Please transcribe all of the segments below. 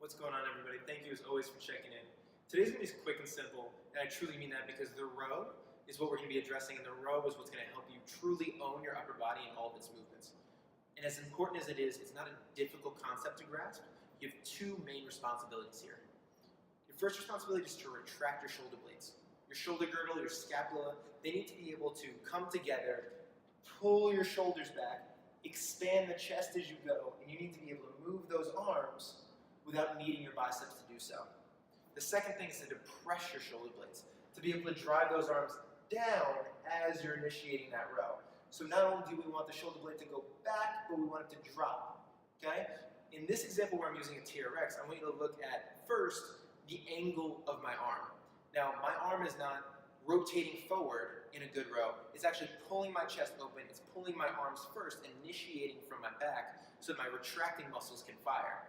What's going on, everybody? Thank you as always for checking in. Today's going to be quick and simple, and I truly mean that because the row is what we're going to be addressing, and the row is what's going to help you truly own your upper body and all of its movements. And as important as it is, it's not a difficult concept to grasp. You have two main responsibilities here. Your first responsibility is to retract your shoulder blades. Your shoulder girdle, your scapula, they need to be able to come together, pull your shoulders back, expand the chest as you go, and you need to be able to move those arms without needing your biceps to do so. The second thing is to depress your shoulder blades, to be able to drive those arms down as you're initiating that row. So not only do we want the shoulder blade to go back, but we want it to drop, okay? In this example where I'm using a TRX, I want you to look at, first, the angle of my arm. Now, my arm is not rotating forward in a good row. It's actually pulling my chest open. It's pulling my arms first, initiating from my back so that my retracting muscles can fire.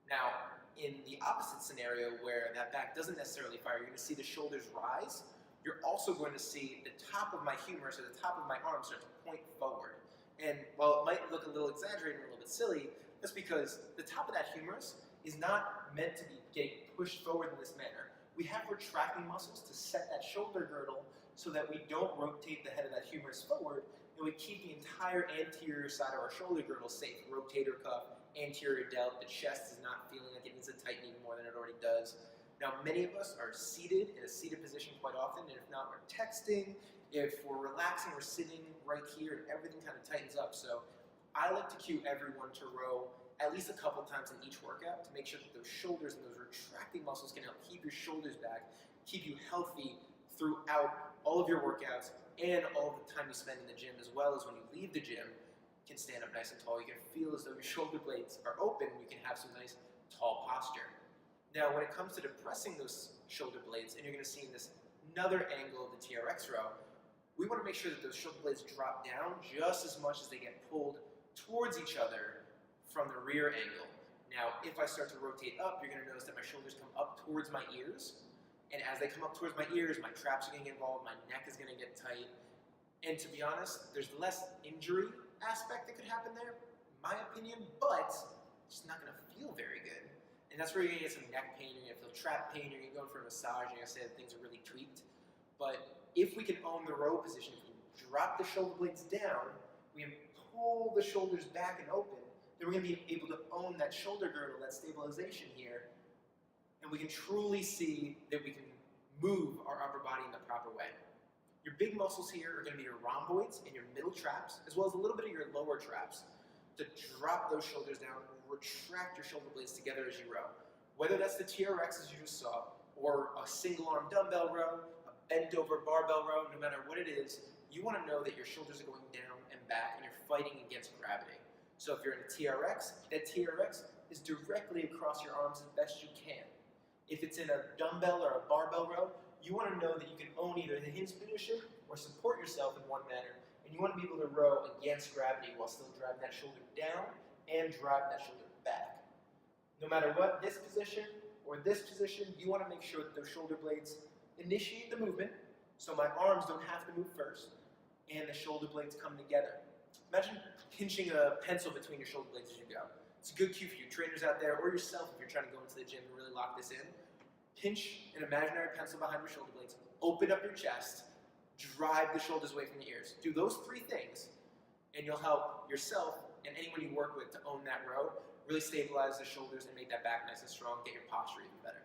Now, in the opposite scenario where that back doesn't necessarily fire, you're going to see the shoulders rise. You're also going to see the top of my humerus or the top of my arm start to point forward. And while it might look a little exaggerated and a little bit silly, that's because the top of that humerus is not meant to be getting pushed forward in this manner. We have retracting muscles to set that shoulder girdle so that we don't rotate the head of that humerus forward, and we keep the entire anterior side of our shoulder girdle safe. Rotator cuff, anterior delt, the chest is not feeling like it needs to tighten even more than it already does. Now, many of us are seated in a seated position quite often, and if not, we're texting. If we're relaxing, we're sitting right here, and everything kind of tightens up. So I like to cue everyone to row at least a couple times in each workout to make sure that those shoulders and those retracting muscles can help keep your shoulders back, keep you healthy throughout all of your workouts and all of the time you spend in the gym, as well as when you leave the gym. You can stand up nice and tall. You can feel as though your shoulder blades are open. You can have some nice tall posture. Now, when it comes to depressing those shoulder blades, and you're going to see in this another angle of the TRX row, we want to make sure that those shoulder blades drop down just as much as they get pulled towards each other from the rear angle. Now, if I start to rotate up, you're going to notice that my shoulders come up towards my ears. And as they come up towards my ears, my traps are going to get involved, my neck is going to get tight. And to be honest, there's less injury aspect that could happen there, my opinion, but it's not going to feel very good. And that's where you're going to get some neck pain, you're going to feel trap pain, you're going to go for a massage, you're going to say that things are really tweaked. But if we can own the row position, if we drop the shoulder blades down, we can pull the shoulders back and open, then we're going to be able to own that shoulder girdle, that stabilization here, and we can truly see that we can move our upper body in the proper way. Your big muscles here are going to be your rhomboids and your middle traps, as well as a little bit of your lower traps, to drop those shoulders down, retract your shoulder blades together as you row. Whether that's the TRX as you just saw, or a single arm dumbbell row, a bent over barbell row, no matter what it is, you want to know that your shoulders are going down and back and you're fighting against gravity. So if you're in a TRX, that TRX is directly across your arms as best you can. If it's in a dumbbell or a barbell row, you want to know that you can own either the hinge position or support yourself in one manner, and you want to be able to row against gravity while still driving that shoulder down and driving that shoulder back. No matter what, this position or this position, you want to make sure that those shoulder blades initiate the movement, so my arms don't have to move first, and the shoulder blades come together. Imagine pinching a pencil between your shoulder blades as you go. It's a good cue for you trainers out there, or yourself if you're trying to go into the gym and really lock this in. Pinch an imaginary pencil behind your shoulder blades, open up your chest, drive the shoulders away from the ears. Do those three things, and you'll help yourself and anyone you work with to own that row, really stabilize the shoulders and make that back nice and strong, get your posture even better.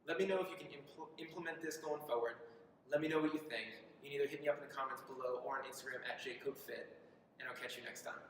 Let me know if you can implement this going forward. Let me know what you think. You can either hit me up in the comments below or on Instagram at JCodeFit, and I'll catch you next time.